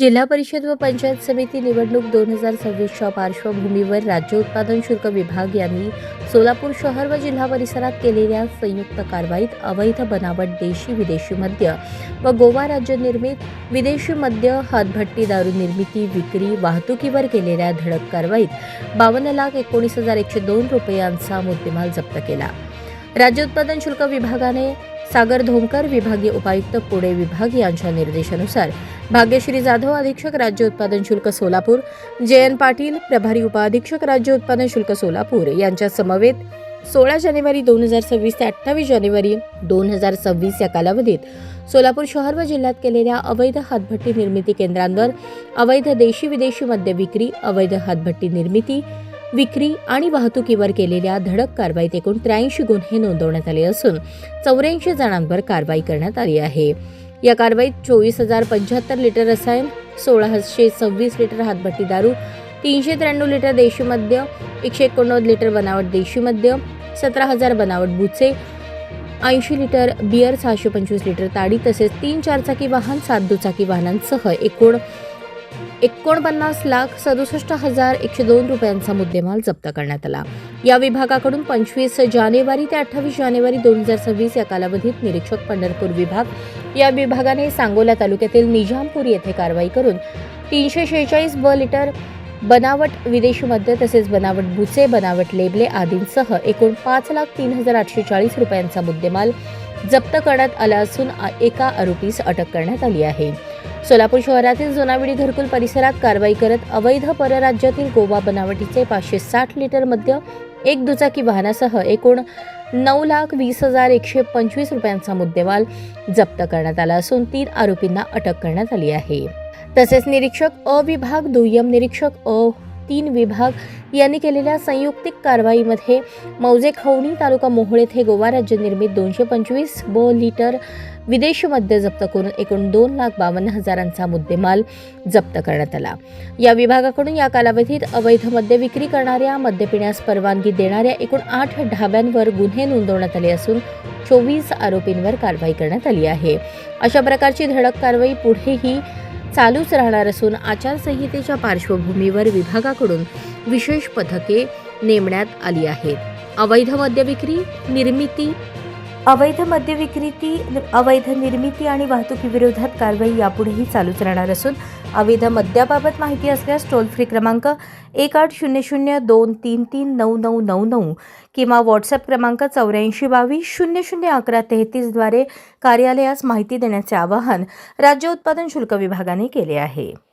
जिल्हा परिषद व पंचायत समिती निवडणूक 2026च्या पार्श्वभूमीवर राज्य उत्पादन शुल्क विभाग यांनी सोलापूर शहर व जिल्हा परिसरात केलेल्या संयुक्त कारवाईत अवैध बनावट देशी विदेशी मद्य व गोवा राज्य निर्मित विदेशी मद्य हातभट्टी दारू निर्मिती विक्री वाहतुकीवर केलेल्या धडक कारवाईत 52,19,102 रुपयांचा मुद्देमाल जप्त केला। राज्य उत्पादन शुल्क विभागाने सागर धोमकर विभागीय उपायुक्त पुणे विभाग यांच्या निर्देशानुसार भाग्यश्री जाधव अधीक्षक राज्य उत्पादन शुल्क सोलापूर, जयंत पाटील प्रभारी उपाधीक्षक राज्य उत्पादन शुल्क सोलापूर यांच्या समवेत 16 जानेवारी 2026 ते 28 जानेवारी 2026 या कालावधीत सोलापूर शहर व जिल्ह्यात केलेल्या अवैध हातभट्टी निर्मिती केंद्रांवर अवैध देशी विदेशी मद्य विक्री, अवैध हातभट्टी निर्मिती विक्री आणि वाहतुकीवर केलेल्या धडक कारवाईत एकूण 83 गुन्हे नोंदवण्यात आले असून 84 जणांवर कारवाई करण्यात आली आहे। या कारवाईत 24,075 लिटर रसायन, 1,626 लिटर हातभट्टी दारू, 393 लिटर देशी मद्य, 189 लिटर बनावट देशी मद्य, 17,000 बनावट बुचे, 80 लिटर बियर, 625 लिटर ताडी तसेच 3 चारचाकी वाहन, 7 दुचाकी वाहनांसह एकूण 49,67,102 रुपयांचा मुद्देमाल जप्त करण्यात आला। या विभागाकडून 25 जानेवारी ते 28 जानेवारी 2026 या कालावधीत निरीक्षक पंढरपूर विभाग या विभागाने सांगोला तालुक्यातील निजामपूर येथे कारवाई करून 346 लिटर बनावट विदेशी मद्य तसेच बनावट बुचे, बनावट लेबले आदींसह एकूण 5,03,840 रुपयांचा मुद्देमाल जप्त करण्यात आला असून एका आरोपीस अटक करण्यात आली आहे। सोलापूर शहरातील जोनाविडी घरकुल परिसरात कारवाई करत अवैध परराज्यातील गोवा बनावटीचे 560 लिटर मद्य, एक दुचाकी वाहनासह एकूण 9,20,125 रुपयांचा मुद्देमाल जप्त करण्यात आला असून 3 आरोपींना अटक करण्यात आली आहे। तसेच निरीक्षक अ विभाग, दुय्यम निरीक्षक अ 3 विभाग यांनी केलेल्या संयुक्तिक कारवाईमध्ये मौजे खवणी तालुका मोहोळ येथे गोवा राज्य निर्मित 225 लिटर विदेशी मद्य जप्त करून एकूण 2,52,000चा मुद्देमाल जप्त करण्यात आला। या विभागाकडून या कालावधीत अवैध मद्य विक्री करणाऱ्या, मद्य पिण्यास परवानगी देणाऱ्या एकूण 8 ढाब्यांवर गुन्हे नोंदवण्यात आले असून 24 आरोपींवर कारवाई करण्यात आली आहे। अशा प्रकारची धडक कारवाई पुढेही चालूच राहणार असून आचारसंहितेच्या पार्श्वभूमीवर विभागाकडून विशेष पथके नेमण्यात आली आहेत। अवैध मद्य निर्मिती आणि वाहतुकीविरोधात कारवाई यापुढेही चालूच राहणार असून अवैध मद्याबाबत माहिती असल्यास टोल फ्री क्रमांक 1800233999 किंवा व्हॉट्सअप क्रमांक 8422001133 द्वारे कार्यालयास माहिती देण्याचे आवाहन राज्य उत्पादन शुल्क विभागाने केले आहे।